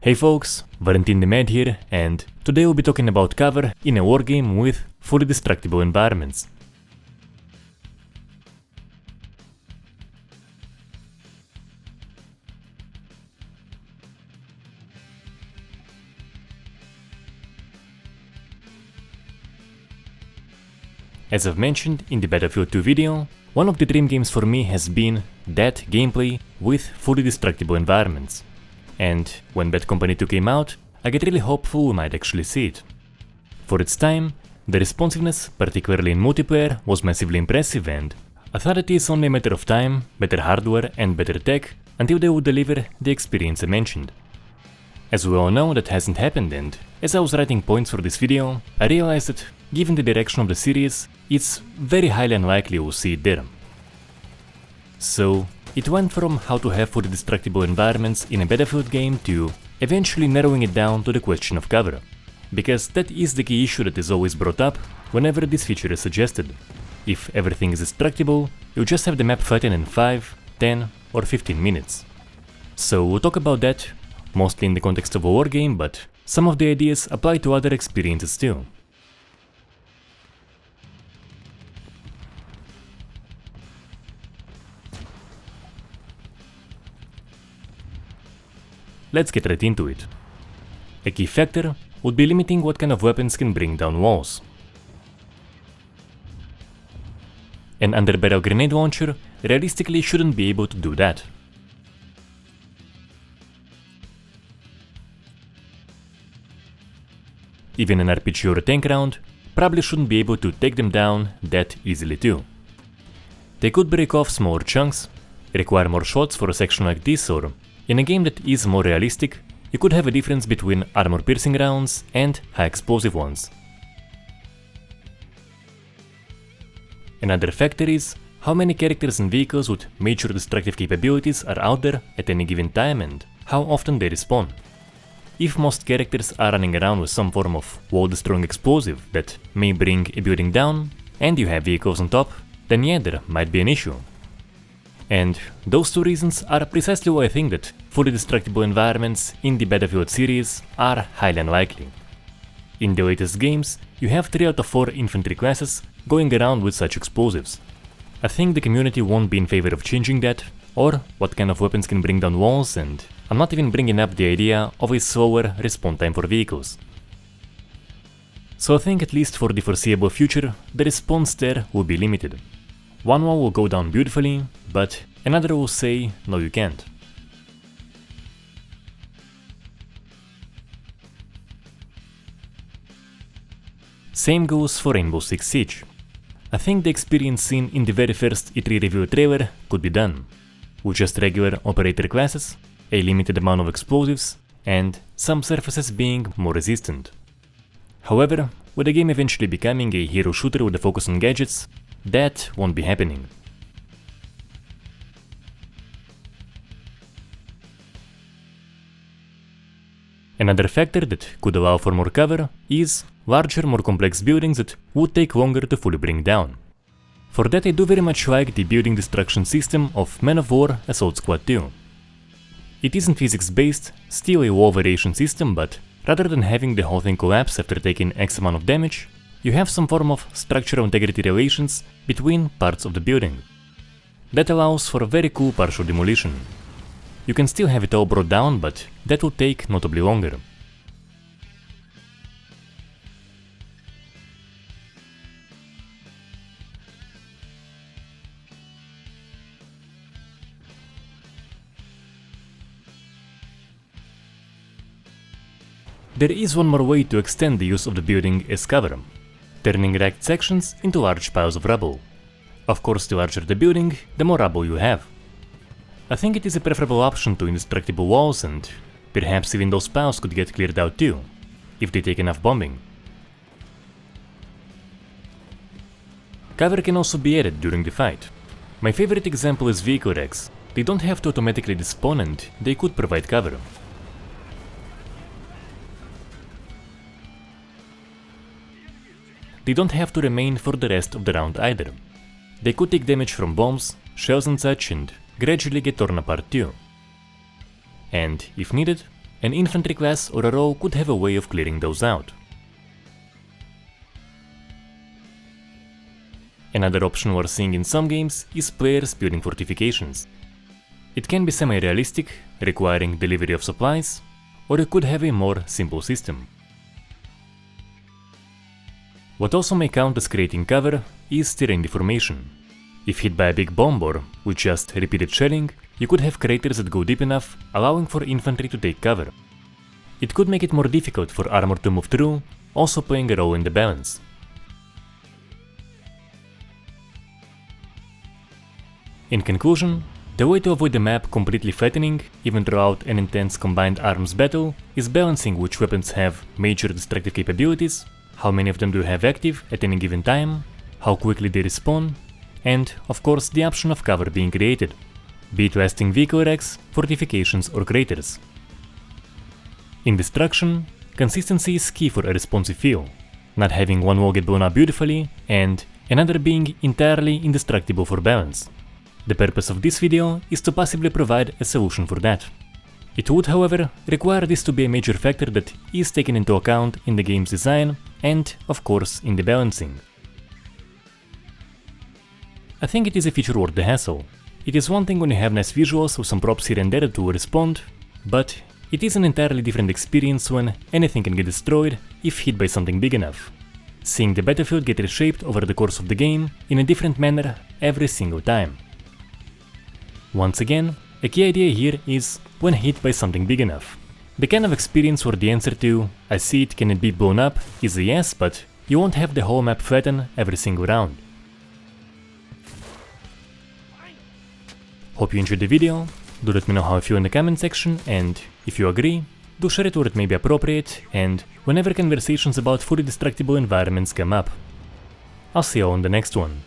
Hey folks, Valentin the Mad here, and today we'll be talking about cover in a wargame with fully destructible environments. As I've mentioned in the Battlefield 2 video, one of the dream games for me has been that gameplay with fully destructible environments. And when Bad Company 2 came out, I get really hopeful we might actually see it. For its time, the responsiveness, particularly in multiplayer, was massively impressive, and I thought it is only a matter of time, better hardware and better tech until they would deliver the experience I mentioned. As we all know, that hasn't happened, and as I was writing points for this video, I realized that given the direction of the series, it's very highly unlikely we'll see it there. So it went from how to have fully destructible environments in a Battlefield game to eventually narrowing it down to the question of cover, because that is the key issue that is always brought up whenever this feature is suggested. If everything is destructible, you'll just have the map flattened in 5, 10 or 15 minutes. So we'll talk about that, mostly in the context of a wargame, but some of the ideas apply to other experiences too. Let's get right into it. A key factor would be limiting what kind of weapons can bring down walls. An underbarrel grenade launcher realistically shouldn't be able to do that. Even an RPG or a tank round probably shouldn't be able to take them down that easily too. They could break off smaller chunks, require more shots for a section like this, or in a game that is more realistic, you could have a difference between armor-piercing rounds and high-explosive ones. Another factor is how many characters and vehicles with major destructive capabilities are out there at any given time and how often they respawn. If most characters are running around with some form of wall-destroying explosive that may bring a building down, and you have vehicles on top, then yeah, there might be an issue. And those two reasons are precisely why I think that fully destructible environments in the Battlefield series are highly unlikely. In the latest games, you have 3 out of 4 infantry classes going around with such explosives. I think the community won't be in favor of changing that, or what kind of weapons can bring down walls, and I'm not even bringing up the idea of a slower respawn time for vehicles. So I think at least for the foreseeable future, the response there will be limited. One wall will go down beautifully, but another will say, no you can't. Same goes for Rainbow Six Siege. I think the experience seen in the very first E3 review trailer could be done, with just regular operator classes, a limited amount of explosives, and some surfaces being more resistant. However, with the game eventually becoming a hero shooter with a focus on gadgets, that won't be happening. Another factor that could allow for more cover is larger, more complex buildings that would take longer to fully bring down. For that I do very much like the building destruction system of Man of War Assault Squad 2. It isn't physics based, still a wall variation system, but rather than having the whole thing collapse after taking X amount of damage, you have some form of structural integrity relations between parts of the building. That allows for a very cool partial demolition. You can still have it all brought down, but that will take notably longer. There is one more way to extend the use of the building as cover, turning ragged sections into large piles of rubble. Of course, the larger the building, the more rubble you have. I think it is a preferable option to indestructible walls, and perhaps even those piles could get cleared out too, if they take enough bombing. Cover can also be added during the fight. My favorite example is vehicle racks. They don't have to automatically despawn and they could provide cover. They don't have to remain for the rest of the round either. They could take damage from bombs, shells and such, and gradually get torn apart too. And, if needed, an infantry class or a row could have a way of clearing those out. Another option we're seeing in some games is players building fortifications. It can be semi-realistic, requiring delivery of supplies, or you could have a more simple system. What also may count as creating cover is terrain deformation. If hit by a big bomb or with just repeated shelling, you could have craters that go deep enough, allowing for infantry to take cover. It could make it more difficult for armor to move through, also playing a role in the balance. In conclusion, the way to avoid the map completely flattening, even throughout an intense combined arms battle, is balancing which weapons have major destructive capabilities, how many of them do you have active at any given time, how quickly they respawn, and, of course, the option of cover being created, be it lasting vehicle racks, fortifications or craters. In destruction, consistency is key for a responsive feel, not having one wall get blown up beautifully and another being entirely indestructible for balance. The purpose of this video is to possibly provide a solution for that. It would, however, require this to be a major factor that is taken into account in the game's design and, of course, in the balancing. I think it is a feature worth the hassle. It is one thing when you have nice visuals with some props here and there to respond, but it is an entirely different experience when anything can get destroyed if hit by something big enough. Seeing the battlefield get reshaped over the course of the game in a different manner every single time. Once again, a key idea here is when hit by something big enough. The kind of experience where the answer to "I see it, can it be blown up" is a yes, but you won't have the whole map flatten every single round. Hope you enjoyed the video, do let me know how you feel in the comment section, and if you agree, do share it where it may be appropriate and whenever conversations about fully destructible environments come up. I'll see you all in the next one.